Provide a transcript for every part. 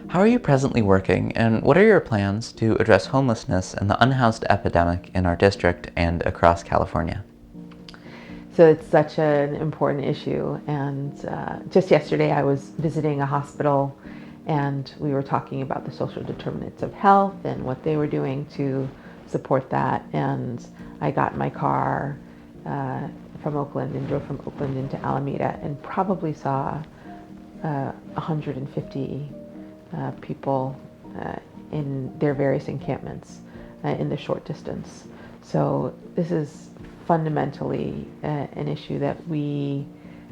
How are you presently working, and what are your plans to address homelessness and the unhoused epidemic in our district and across California? So it's such an important issue. And just yesterday, I was visiting a hospital, and we were talking about the social determinants of health and what they were doing to support that. And I got in my car from Oakland and drove from Oakland into Alameda and probably saw 150 people in their various encampments in the short distance. So this is fundamentally an issue that we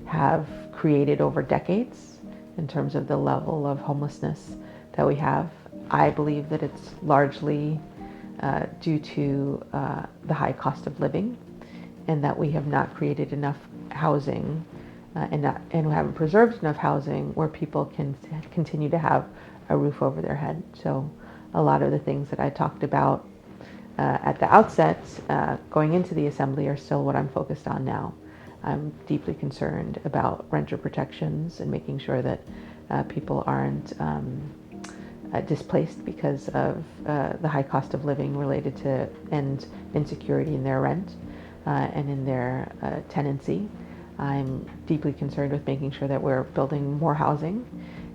have created over decades in terms of the level of homelessness that we have. I believe that it's largely due to the high cost of living, and that we have not created enough housing and haven't preserved enough housing where people can continue to have a roof over their head. So a lot of the things that I talked about at the outset going into the assembly are still what I'm focused on now. I'm deeply concerned about renter protections and making sure that people aren't displaced because of the high cost of living related to and insecurity in their rent and in their tenancy. I'm deeply concerned with making sure that we're building more housing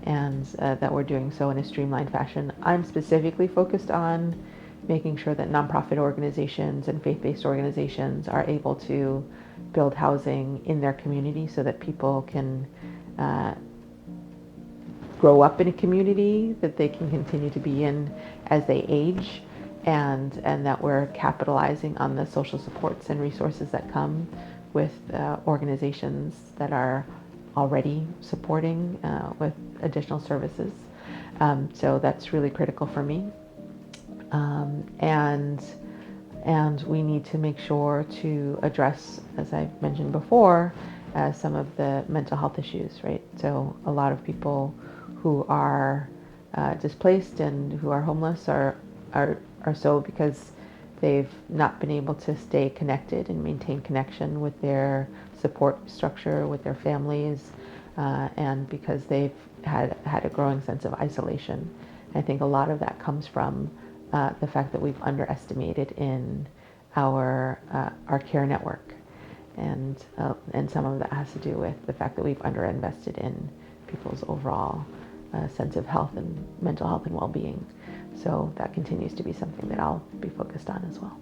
and that we're doing so in a streamlined fashion. I'm specifically focused on making sure that nonprofit organizations and faith-based organizations are able to build housing in their community so that people can grow up in a community that they can continue to be in as they age, and that we're capitalizing on the social supports and resources that come with organizations that are already supporting with additional services. So that's really critical for me. And we need to make sure to address, as I mentioned before, some of the mental health issues, right? So a lot of people who are displaced and who are homeless are so because they've not been able to stay connected and maintain connection with their support structure, with their families, and because they've had a growing sense of isolation. I think a lot of that comes from the fact that we've underestimated in our care network, and some of that has to do with the fact that we've underinvested in people's overall sense of health and mental health and well-being. So that continues to be something that I'll be focused on as well.